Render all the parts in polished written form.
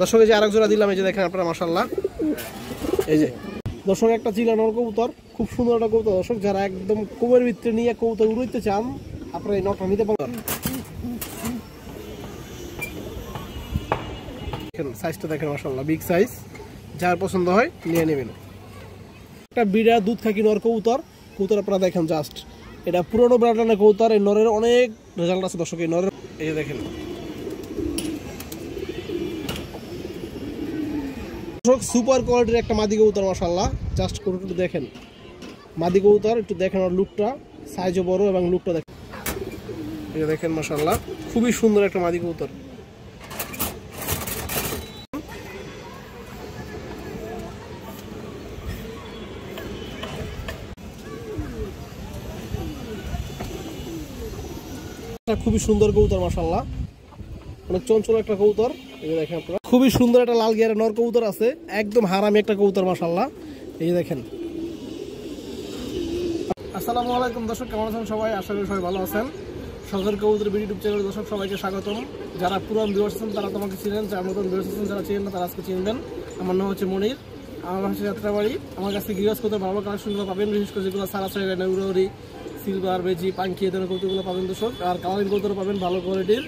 দর্শক এই যে আরেক জোড়া দিলাম, এই যে দেখেন আপনারা মাশাআল্লাহ। এই যে দর্শক একটা চিলানোর কবুতর, খুব সুন্দর একটা কবুতর দর্শক। যারা একদম কোমের ভিতরে নিয়ে কবুতর উড়াইতে চান আপনারা এই নটটা নিতে পারবেন। দেখেন সাইজটা দেখেন মাশাআল্লাহ, বিগ সাইজ। যার পছন্দ হয় নিয়ে নেবেন। একটা বিড়া দুধ খাকি নর কবুতর, কবুতর আপনারা দেখেন জাস্ট। এটা পুরনো ব্রাডলানের কবুতর। এই নরের অনেক রেজাল্ট আছে দর্শক। এই নরের এই যে দেখেন সুপার কোয়ালিটির একটা মাদি কবুতর মাশাআল্লাহ। জাস্ট একটু দেখেন মাদি কবুতর, একটু দেখেন ওর লুকটা, সাইজও বড় এবং লুকটা দেখেন। এই যে দেখেন মাশাআল্লাহ, খুবই সুন্দর একটা মাদি কবুতর। খুবই সুন্দর কবুতর মাশাআল্লাহ, অনেক চঞ্চল একটা কবুতর। এই যে দেখেন আপনারা, খুবই সুন্দর একটা লাল গিয়ারের নর কবুতর আছে, একদম হারামি একটা কবুতর মাশাআল্লাহ। এই যে দেখেন। আসসালামু আলাইকুম দর্শক, কেমন আছেন সবাই? আশা করি সবাই ভালো আছেন। শখের কবুতর ইউটিউব চ্যানেল দর্শক সবাইকে স্বাগতম। যারা পুরান ভিউয়ার্স আছেন তারা তোমাকে চিনেন, যারা নতুন ভিউয়ার্স আছেন যারা চিনেন না তারা আজকে চিনবেন। আমার নাম হচ্ছে মনির, আমার হচ্ছে যাত্রাবাড়ি। আমার কাছে গৃহস্থ কবুতর ভালো কালেকশনগুলো পাবেন, বিশেষ করে যেগুলো সারা সাইড নেউরি, সিলভার, বেজি, পাঙ্কি এ ধরনের কবুতরগুলো পাবেন দর্শক। আর কালারিং কবুতর পাবেন ভালো কোয়ালিটির।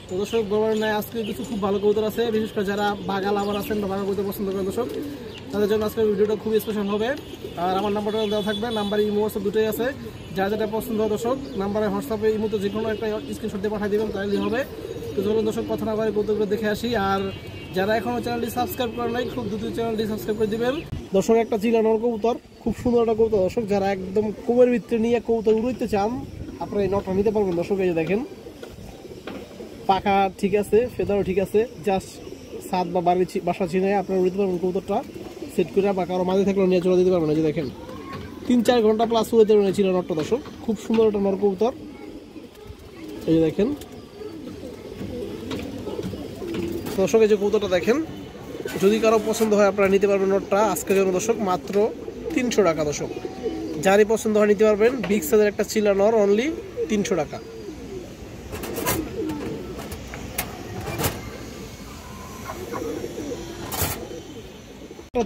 তো দর্শক বরাবর নয়, আজকে কিছু খুব ভালো কবুতর আছে, বিশেষ করে যারা বাঘা লাভার আছেন বা বাঘা কবুতর পছন্দ করেন দর্শক, তাদের জন্য আজকের ভিডিওটা খুবই স্পেশাল হবে। আর আমার নাম্বারটা দেওয়া থাকবে, নাম্বার ইমো হোয়াটসঅ্যাপ দুটোই আছে। যা যেটা পছন্দ হয় দর্শক নাম্বারে হোয়াটসঅ্যাপে ইমোতে যে কোনো একটা স্ক্রিনশট দিয়ে পাঠিয়ে দেবেন, তাহলেই হবে। তো চলুন দর্শক কথা না বলে কবুতরগুলো দেখে আসি। আর যারা এখনও চ্যানেলটি সাবস্ক্রাইব করেন নাই, খুব দ্রুত চ্যানেলটি সাবস্ক্রাইব করে দিবেন দর্শক। একটা চিলানোর কবুতর, খুব সুন্দর একটা কবুতর দর্শক। যারা একদম কোমের ভিতরে নিয়ে কবুতর উড়াইতে চান আপনারা এই নটটা নিতে পারবেন দর্শক। এই যে দেখেন পাখা ঠিক আছে, ফেদারও ঠিক আছে, জাস্ট ছাদ বা বাসা ছিনায় আপনারা উড়তে পারবেন কবুতরটা সেট করে, বা কারো মাঝে থাকলেও নিয়ে চলে দিতে পারবেন। এই যে দেখেন 3-4 ঘন্টা প্লাস উড়াইতে পারবেন ছিল নটটা দর্শক। খুব সুন্দর একটা নর কবুতর। এই যে দেখেন দর্শক, এই যে কবুতরটা দেখেন, যদি কারো পছন্দ হয় আপনারা নিতে পারবেন নটটা আজকের জন্য দর্শক মাত্র 300 টাকা দর্শক। যারই পছন্দ হয় নিতে পারবেন। বিগ সাইজের একটা চিলা নর, অনলি 300 টাকা।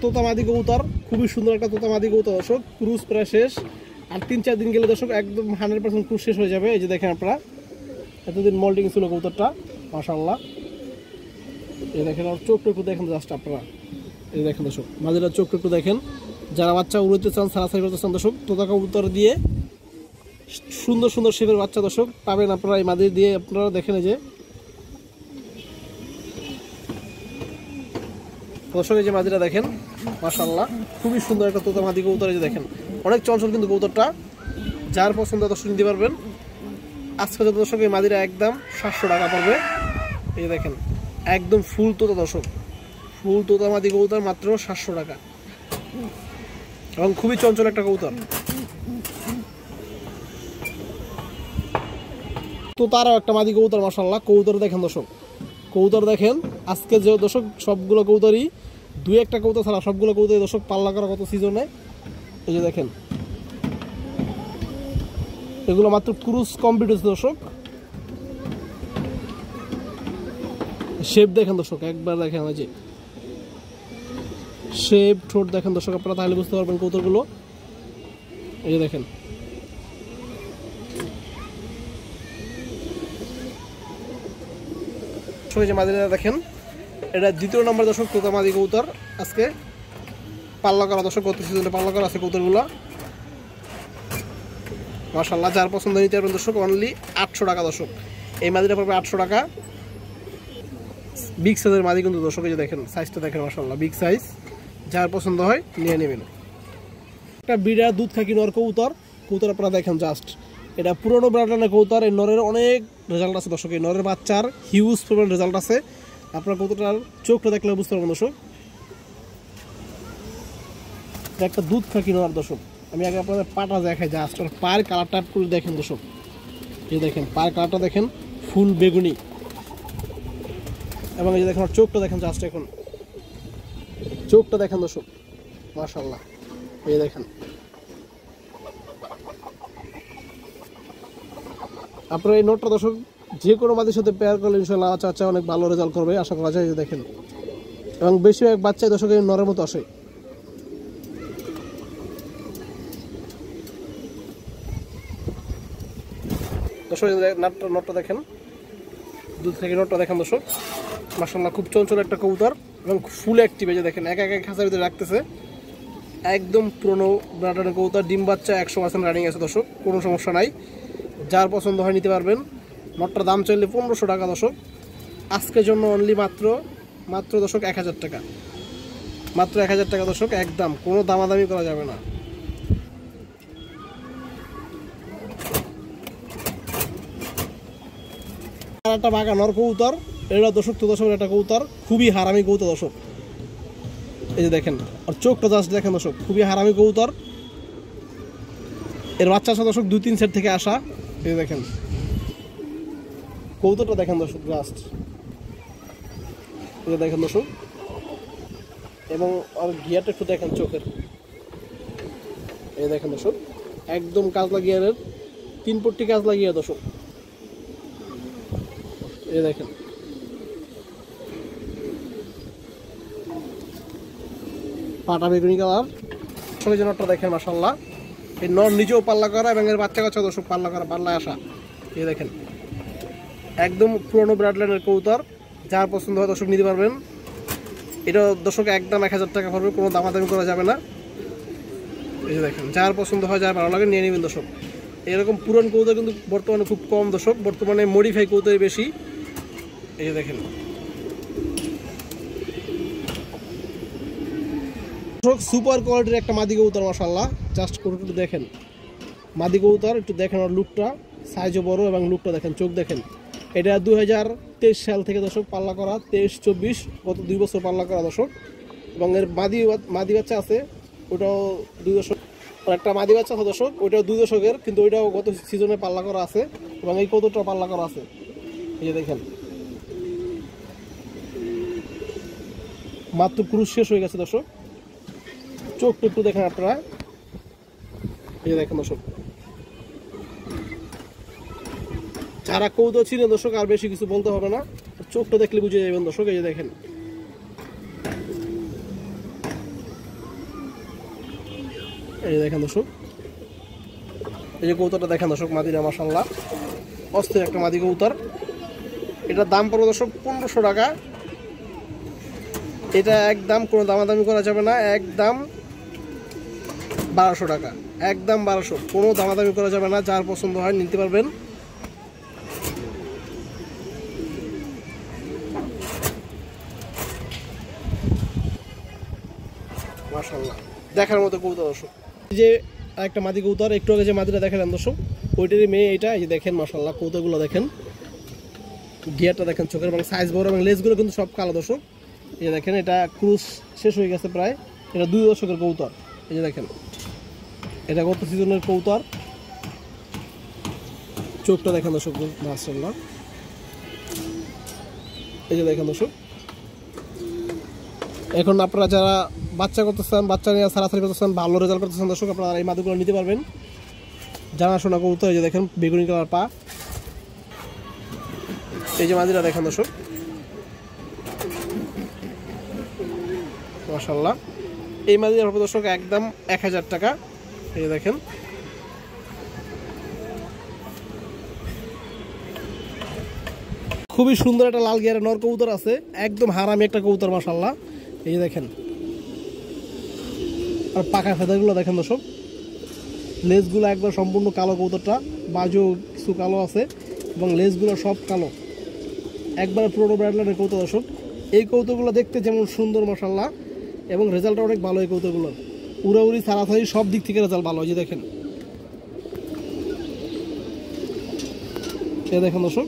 তোতা মাদি কবুতর, খুবই সুন্দর একটা তোতা মাদি কবুতর দর্শক। ক্রুজ প্রায় শেষ, আর 3-4 দিন গেলে দর্শক একদম 100% ক্রুজ শেষ হয়ে যাবে। এই যে দেখেন আপনারা, এতদিন মোল্ডিং ছিল কবুতরটা মাশাআল্লাহ। এই দেখেন আর চোখটা একটু দেখেন জাস্ট আপনারা। এই দেখেন দর্শক মাদিটার চোখটা একটু দেখেন। যারা বাচ্চা উড়াইতে চান, সারাসারি করতে চান দর্শক, তোতা কবুতর দিয়ে সুন্দর সুন্দর শেপের বাচ্চা দর্শক পাবেন আপনারা এই মাদি দিয়ে। আপনারা দেখেন এই যে দর্শক, এই যে মাদিটা দেখেন মাশাআল্লাহ, খুবই সুন্দর একটা তোতা মাদি কবুতর। এই যে দেখেন অনেক চঞ্চল কিন্তু কবুতরটা। যার পছন্দ দর্শক নিতে পারবেন। আজকে দর্শক এই মাদিটা একদম 700 টাকা পড়বে। এই যে দেখেন একদম ফুল তোতা দর্শক, ফুল তোতা মাদি কবুতর মাত্র 700 টাকা, এবং খুবই চঞ্চল একটা কবুতর। তো তারও একটা মাদি কবুতর মাশাআল্লাহ। কবুতর দেখেন দর্শক, কবুতর দেখেন আজকে যে দর্শক সবগুলো কবুতরই, 2-1টা কবুতর ছাড়া সবগুলো কবুতরই দর্শক পাল্লা করা কত সিজনে। এই যে দেখেন এগুলো মাত্র ক্রুজ কমপ্লিট হয়েছে দর্শক। শেপ দেখেন দর্শক, একবার দেখেন এই যে শেপ, ঠোঁট দেখেন দর্শক আপনারা, তাহলে বুঝতে পারবেন কবুতরগুলো। এই যে দেখেন যে মাদিটা দেখেন, এটা 2য় নম্বর দর্শক তোতা মাদি কবুতর। আজকে পাল্লা করা দর্শক, গত সিজনে পাল্লা করা আছে কবুতরগুলো মাশাআল্লাহ। যার পছন্দ নিতে পারবেন দর্শক অনলি 800 টাকা দর্শক। এই মাদিটা পড়বে 800 টাকা। বিগ সাইজের মাদি কিন্তু দর্শক, এই যে দেখেন সাইজটা দেখেন মাশাআল্লাহ, বিগ সাইজ। যার পছন্দ হয় নিয়ে নেবেন। একটা বিড়া দুধ খাকি নর কবুতর, কবুতর আপনারা দেখেন জাস্ট। এটা পুরনো ব্রাডলানের কবুতর। এই নরের অনেক রেজাল্ট আছে দর্শক। এই নরের বাচ্চার হিউজ পরিমাণ রেজাল্ট আছে। আপনার কবুতরটার চোখটা দেখলে বুঝতে পারবেন দর্শক। একটা দুধ খাকি নর দর্শক। আমি আগে আপনাদের পাটা দেখাই জাস্ট, আর পায়ের কালারটা করে দেখেন দর্শক। এই দেখেন পায়ের কালারটা দেখেন, ফুল বেগুনি, এবং এই যে দেখেন চোখটা দেখেন জাস্ট। এখন চোখটা দেখেন দর্শক মাশাআল্লাহ। এই দেখেন আপনারা এই নোটটা দর্শক যে কোনো মাদের সাথে পেয়ার করলে ইনশাআল্লাহ চাচা অনেক ভালো রেজাল্ট করবে আশা করা যায়। দেখেন এবং বেশিরভাগ বাচ্চাই দর্শক নরের মতো আসে। দর্শক নটটা দেখেন, দুধ থেকে নটটা দেখেন দর্শক, মাশাআল্লাহ খুব চঞ্চল একটা কবুতর এবং ফুল অ্যাক্টিভ। এই যে দেখেন এক এক খাঁচার ভিতরে রাখতেছে, একদম পুরনো ব্রাডার কবুতর, ডিম বাচ্চা 100% রানিং আছে দর্শক, কোনো সমস্যা নাই। যার পছন্দ হয় নিতে পারবেন। নটটার দাম চাইলে 1500 টাকা দর্শক, আজকের জন্য অনলি মাত্র দর্শক 1000 টাকা, মাত্র 1000 টাকা দর্শক, একদম কোনো দামাদামি করা যাবে না। আর একটা বাঘা নর কবুতর, এটা দর্শক তো দর্শক একটা কবুতর, খুবই হারামি কবুতর দর্শক। এই যে দেখেন আর চোখটা জাস্ট দেখেন দর্শক, খুবই হারামি কবুতর। এর বাচ্চা আছে দর্শক 2-3 সেট থেকে আসা। এই যে দেখেন কবুতরটা দেখেন দর্শক জাস্ট, এই যে দেখেন দর্শক, এবং আর গিয়ারটা একটু দেখেন চোখের, এই দেখেন দর্শক একদম কাজলা গিয়ারের, 3 পট্টি কাজলা গিয়ার দর্শক। এই দেখেন পাটা বেগুনি কালার, আসলে নটটা দেখেন মাশাআল্লাহ, এই নর নিজেও পাল্লা করা এবং এর বাচ্চা কাচ্চা দর্শক পাল্লা করা, পাল্লায় আসা। এই দেখেন একদম পুরনো ব্রাডলাইনের কবুতর, যার পছন্দ হয় দর্শক নিতে পারবেন। এটা দর্শক একদম 1000 টাকা পড়বে, কোনো দামাদামি করা যাবে না। এই যে দেখেন যার পছন্দ হয়, যার ভালো লাগে নিয়ে নেবেন দর্শক। এরকম পুরান কবুতর কিন্তু বর্তমানে খুব কম দর্শক, বর্তমানে মডিফাই কবুতরই বেশি। এই যে দেখেন সুপার কোয়ালিটির একটা মাদি কবুতর মাশাআল্লাহ, জাস্ট একটু দেখেন মাদি কবুতর, একটু দেখেন ওর লুকটা, সাইজও বড় এবং লুকটা দেখেন, চোখ দেখেন। এটা 2023 সাল থেকে দর্শক পাল্লা করা, 23-24 গত 2 বছর পাল্লা করা দর্শক। এবং এর মাদি বাচ্চা আছে, ওটাও 2 দশক, একটা মাদি বাচ্চা আছে দর্শক, ওইটাও 2 দশকের, কিন্তু ওইটাও গত সিজনে পাল্লা করা আছে এবং এই কবুতরটাও পাল্লা করা আছে। এই যে দেখেন মাত্র ক্রুজ শেষ হয়ে গেছে দর্শক, চোখটা একটু দেখেন আপনারা। এই যে দেখেন দর্শক, যারা কবুতর ছিলেন দর্শক আর বেশি কিছু বলতে হবে না, চোখটা দেখলে বুঝে যাবেন দর্শক। এই যে দেখেন এই যে দেখেন দর্শক, এই যে কবুতরটা দেখেন দর্শক, মাদিরা মাশাআল্লাহ অস্থির একটা মাদি কবুতর। এটার দাম পড়বে দর্শক 1500 টাকা। এটা একদম কোনো দামাদামি করা যাবে না, একদম 1200 টাকা, একদম 1200, কোনো দামাদামি করা যাবে না। যার পছন্দ হয় নিতে পারবেন। মাশাআল্লাহ দেখার মতো কবুতর দর্শক। এই যে একটা মাদি কবুতর, একটু আগে যে মাদিটা দেখালেন দর্শক, ওইটারই মেয়ে এটা। এই যে দেখেন মাশাআল্লাহ কবুতরগুলো দেখেন, গিয়ারটা দেখেন চোখের, এবং সাইজ বড় এবং লেজগুলো কিন্তু সব কালো দর্শক। এই যে দেখেন এটা ক্রুজ শেষ হয়ে গেছে প্রায়, এটা 2 দশকের কবুতর। এই যে দেখেন এটা গত সিজনের কবুতর, চোখটা দেখেন দর্শক মাশাআল্লাহ। এই যে দেখেন দর্শক, এখন আপনারা যারা বাচ্চা করতেছেন, বাচ্চা নিয়ে সারাসারি করতেছেন, ভালো রেজাল্ট করতেছেন দর্শক, আপনারা এই মাদুগুলো নিতে পারবেন। জানাশোনা কবুতর। এই যে দেখেন বেগুনি কালার পা, এই যে মাদিরা দেখেন দর্শক মাশাআল্লাহ। এই মাদিরা হবে দর্শক একদম 1000 টাকা। এই যে দেখেন খুবই সুন্দর একটা লাল গিয়ারের নর কবুতর আছে, একদম হারামি একটা কবুতর মাশাআল্লাহ। এই যে দেখেন আর পাকা ফেদারগুলো দেখেন দর্শক, লেজগুলো একবার সম্পূর্ণ কালো, কবুতরটা বাজু কিছু কালো আছে এবং লেজগুলো সব কালো, একবার পুরোনো ব্র্যাডলাইনের কবুতর দর্শক। এই কবুতরগুলো দেখতে যেমন সুন্দর মাশাআল্লাহ, এবং রেজাল্টটা অনেক ভালো এই কবুতরগুলোর, উড়াউড়ি সারাসারি সব দিক থেকে রেজাল্ট ভালো। এই যে দেখেন, এই দেখেন দর্শক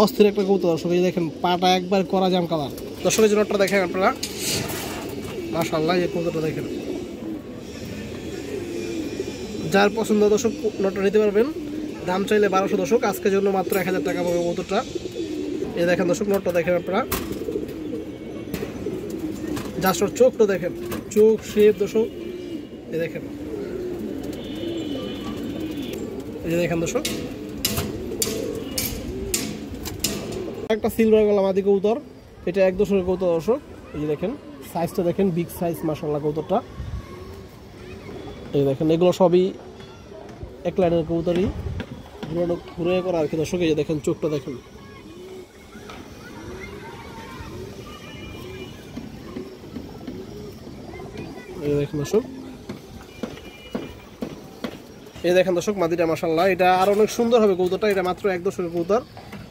অস্থির একটা কবুতর দর্শক। এই দেখেন পাটা একবার করা জাম কালার দর্শকের জন্য দেখেন আপনারা মাশাআল্লাহ। এই কবুতরটা দেখেন, যার পছন্দ দর্শক নটটা নিতে পারবেন। দাম চাইলে 1200 দর্শক, আজকের জন্য মাত্র 1000 টাকা পাবে কবুতরটা। এই দেখেন দর্শক নটটা দেখেন আপনারা, জাস্ট চোখটা দেখেন, চোখ শেপ দর্শক। এই দেখেন, এই যে দেখেন দর্শক একটা সিলভার গলা মাদি কবুতর, এটা এক দশকের কবুতর দর্শক। এই যে দেখেন সাইজটা দেখেন, বিগ সাইজ মাশাআল্লাহ কবুতরটা। এই দেখেন এগুলো সবই এক লাইনের কবুতরই, ঘুরে করা আর কি দর্শক। এই যে দেখেন চোখটা দেখেন, এই দেখেন দর্শক। এই দেখেন দর্শক মাদিটা মাশাআল্লাহ, এটা আর অনেক সুন্দর হবে কবুতরটা। এটা মাত্র এক দশকের কবুতর।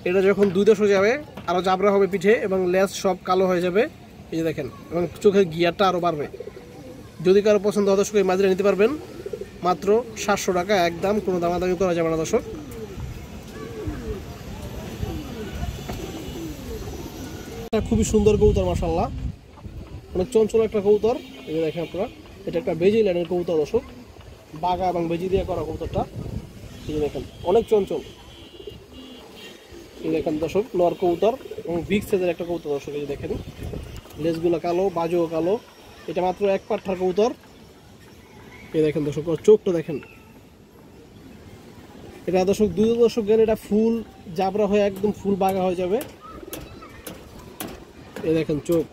এটা যখন 2 দশক যাবে আরও জাবরা হবে পিঠে এবং লেজ সব কালো হয়ে যাবে। এই যে দেখেন, এবং চোখের গিয়ারটা আরও বাড়বে। যদি কারো পছন্দ হয় দর্শক এই মাদিটা নিতে পারবেন মাত্র 700 টাকা, একদম কোনো দামাদামি করা যাবে না দর্শক। খুবই সুন্দর কবুতর মাশাআল্লাহ, অনেক চঞ্চল একটা কবুতর। এই যে দেখেন আপনারা, এটা একটা বেজি লাইনের কবুতর দর্শক, বাগা এবং বেজি দিয়ে করা কবুতরটা। এই যে দেখেন অনেক চঞ্চল। এই দেখেন দর্শক নর কবুতর এবং বিগ সাইজের একটা কবুতর দর্শক। এই দেখেন লেজগুলো কালো, বাজুও কালো। এটা মাত্র এক পাঠার কবুতর। এই দেখেন দর্শক চোখটা দেখেন, এটা দর্শক 2 দশক গেলে এটা ফুল জাবরা হয়ে একদম ফুল বাগা হয়ে যাবে। এই দেখেন চোখ,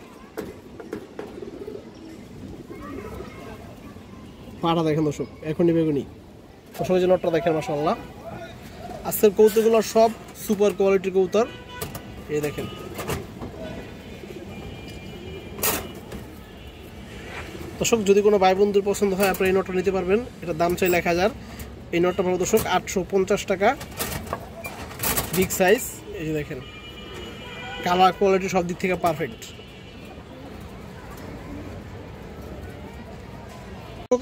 পাটা দেখেন দর্শক এখনই বেগুনি। দর্শক যে নটটা দেখেন মাশাআল্লাহ। আজকের কবুতরগুলো সব সুপার কোয়ালিটির কবুতর। এই দেখেন দর্শক, যদি কোনো ভাই বন্ধুর পছন্দ হয় আপনি এই নটটা নিতে পারবেন। এটার দাম চাইলে 1000। এই নটটা পাবো দর্শক 850 টাকা, বিগ সাইজ। এই যে দেখেন কালার কোয়ালিটি সব দিক থেকে পারফেক্ট।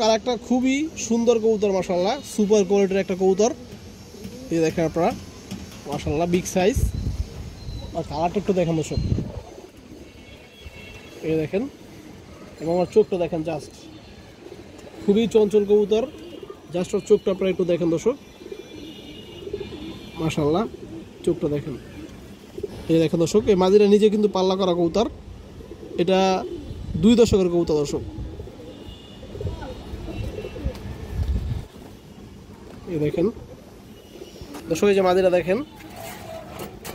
আর একটা খুবই সুন্দর কবুতর মাশাআল্লাহ, সুপার কোয়ালিটির একটা কবুতর। এই দেখেন আপনারা মাশাআল্লাহ, বিগ সাইজ। আর কালারটা একটু দেখেন দর্শক, এই দেখেন, এবং আমার চোখটা দেখেন জাস্ট, খুবই চঞ্চল কবুতর। জাস্ট ওর চোখটা আপনারা একটু দেখেন দর্শক মাশাআল্লাহ, চোখটা দেখেন। এই দেখেন দর্শক, এই মাদিরা নিজে কিন্তু পাল্লা করা কবুতর। এটা 2 দশকের কবুতর দর্শক। এই দেখেন দর্শক, এই যে মাদিরা দেখেন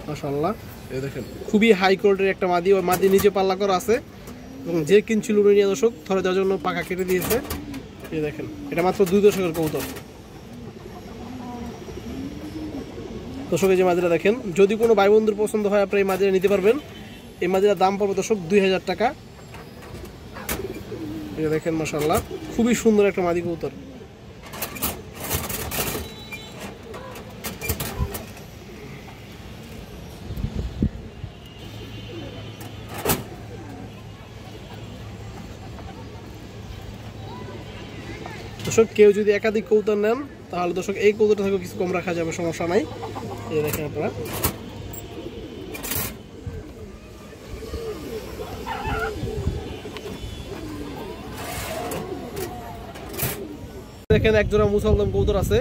মাশাআল্লাহ। এই দেখেন খুবই হাই কোয়ালিটির একটা মাদি, ওই মাদি নিজে পাল্লা করা আছে এবং যে কিনছিল উনি নিয়ে দর্শক ধরে দেওয়ার জন্য পাকা কেটে দিয়েছে। এই দেখেন এটা মাত্র 2 দশকের কবুতর দর্শক। এই যে মাদিরা দেখেন, যদি কোনো ভাই বন্ধুর পছন্দ হয় আপনি এই মাদিরা নিতে পারবেন। এই মাদিরার দাম পড়বে দর্শক 2000 টাকা। এই দেখেন মাশাআল্লাহ, খুবই সুন্দর একটা মাদি কবুতর। দর্শক কেউ যদি একাধিক কবুতর নেন তাহলে দর্শক এই কবুতরটা থেকে কিছু কম রাখা যাবে, সমস্যা নাই। এই দেখেন আপনারা, দেখেন এক জোড়া মুসলদম কবুতর আছে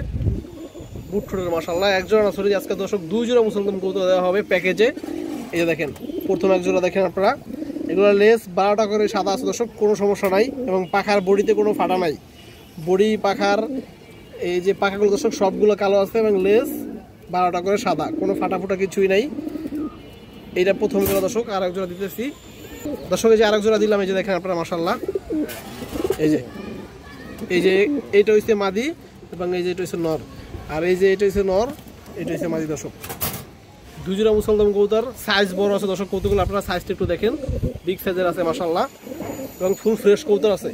বুট ঠোঁটের মাশাআল্লাহ। এক জোড়া না, সরি আজকে দর্শক 2 জোড়া মুসলদম কবুতর দেওয়া হবে প্যাকেজে। এই যে দেখেন প্রথম এক জোড়া দেখেন আপনারা, এগুলো লেস 12টা করে সাদা আছে দর্শক, কোনো সমস্যা নাই। এবং পাখার বডিতে কোনো ফাটা নাই, বডি পাখার এই যে পাখাগুলো দর্শক সবগুলো কালো আছে এবং লেস 12টা করে সাদা, কোনো ফাটা ফুটা কিছুই নাই। এইটা প্রথম জোড়া দর্শক। আর এক জোড়া দিতেছি দর্শক, এই যে আরেক জোড়া দিলাম। এই যে দেখেন আপনারা মাশাআল্লাহ, এই যে এইটা হচ্ছে মাদি এবং এই যে এটা হচ্ছে নর, আর এই যে এটা হচ্ছে নর, এটা হচ্ছে মাদি দর্শক। 2 জোড়া মুসলদম কবুতর, সাইজ বড় আছে দর্শক কবুতরগুলো। আপনারা সাইজটা একটু দেখেন, বিগ সাইজের আছে মাশাআল্লাহ এবং ফুল ফ্রেশ কবুতর আছে।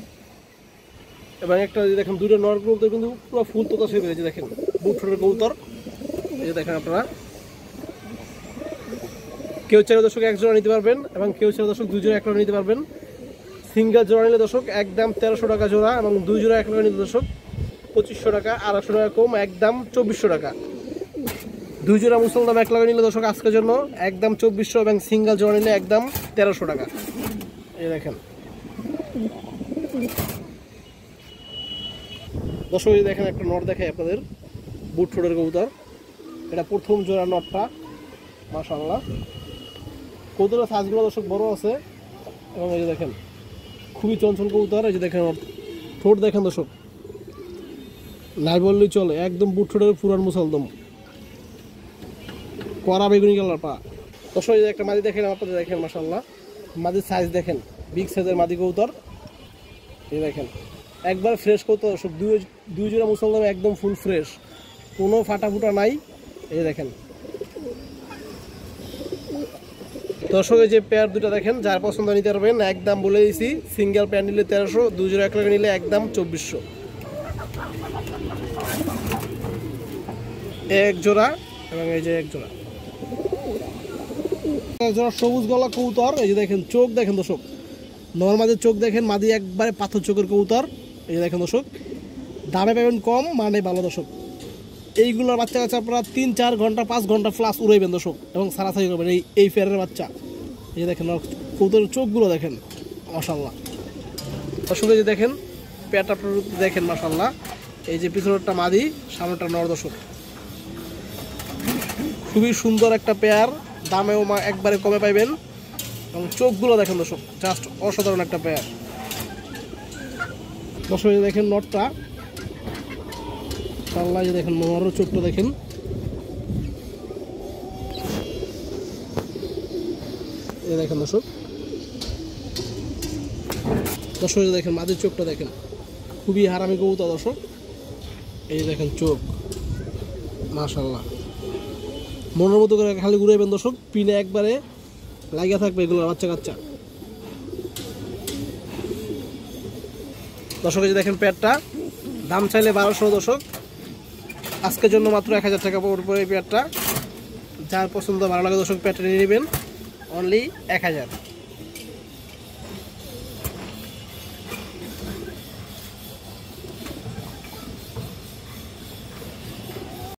এবং একটা দেখেন 2টা নর কবুতর কিন্তু পুরো ফুল তোতা শুয়ে গেছে, দেখেন বুট ঠোঁটের কবুতর। এই যে দেখেন আপনারা, কেউ চাইলে দর্শক 1 জোড়া নিতে পারবেন এবং কেউ চাইলে দর্শক 2 জোড়া 1 জোড়া নিতে পারবেন। সিঙ্গেল জোড়া নিলে দর্শক একদম 1300 টাকা জোড়া এবং 2 জোড়া 1 জোড়া নিলে দর্শক 2500 টাকা, 250 টাকা কম, একদম 2400 টাকা। 2 জোড়া মুসলদম 1 লগে নিলে দর্শক আজকের জন্য একদম 2400 এবং সিঙ্গেল জোড়া নিলে একদম 1300 টাকা। এই দেখেন দর্শক, এই দেখেন একটা নট দেখাই আপনাদের, বুট ঠোঁটের কবুতর। এটা প্রথম জোড়া নটটা মাশাআল্লাহ। কবুতরের সাইজগুলো দর্শক বড় আছে এবং এই যে দেখেন খুবই চঞ্চল কবুতর। এই যে দেখেন ঠোঁট দেখেন দর্শক, নাই বললেই চলে, একদম বুট ঠোঁটের পুরান মুসলদম, কড়া বেগুনি কালার পা। দর্শক এই যে একটা মাদি দেখেন, আপনাদের দেখেন মাশাআল্লাহ, মাদির সাইজ দেখেন, বিগ সাইজের মাদি কবুতর। এই দেখেন একবার ফ্রেশ কবুতর দর্শক, দুই জোড়া মুসলমান একদম ফুল ফ্রেশ, কোনো ফাটা ফুটা নাই। এই দেখেন দর্শক এই যে পেয়ার দুটো দেখেন, যার পছন্দ নিতে পারবেন, একদম বলে দিয়েছি, সিঙ্গেল পেয়ার নিলে 1300, দুই জোড়া একলাগে নিলে একদম 2400। এক জোড়া এবং এই যে এক জোড়া সবুজ গলা কবুতর। এই যে দেখেন চোখ দেখেন দর্শক, নর্মালের চোখ দেখেন, মাদি একবারে পাথর চোখের কবুতর। এই যে দেখেন দর্শক, দামে পাবেন কম, মানে ভালো দর্শক। এইগুলোর বাচ্চা কাছে আপনারা 3-4 ঘন্টা 5 ঘন্টা প্লাস উড়াইবেন দর্শক, এবং সারাসারি করবেন এই ফেয়ারের বাচ্চা। এই যে দেখেন কবুতরের চোখগুলো দেখেন মাশাআল্লাহ দর্শক। এই যে দেখেন পেয়ারটা দেখেন মাশাআল্লাহ, এই যে পিছনেরটা মাদি, সামনেটা নর দর্শক। খুবই সুন্দর একটা পেয়ার, দামেও একবারে কমে পাইবেন, এবং চোখগুলো দেখেন দর্শক, জাস্ট অসাধারণ একটা পেয়ার দর্শক। এই দেখেন নটটা মাশাআল্লাহ, এই দেখেন নরের চোখটা দেখেন। এই দেখেন দর্শক, দর্শক দেখেন মাদির চোখটা দেখেন, খুবই হারামি কবুতর দর্শক। এই দেখেন চোখ মাশাআল্লাহ, মনের মতো করে খালি ঘুরাইবেন দর্শক, পিনে একবারে লাগিয়ে থাকবে এগুলো বাচ্চা কাচ্চা দর্শক। এই যে দেখেন পেয়ারটা, দাম চাইলে 1200 দর্শক, আজকের জন্য মাত্র 1000 টাকা পড়বে এই পেয়ারটা। যার পছন্দ ভালো লাগে দর্শক, পেয়ারটা নিয়ে নেবেন, অনলি 1000।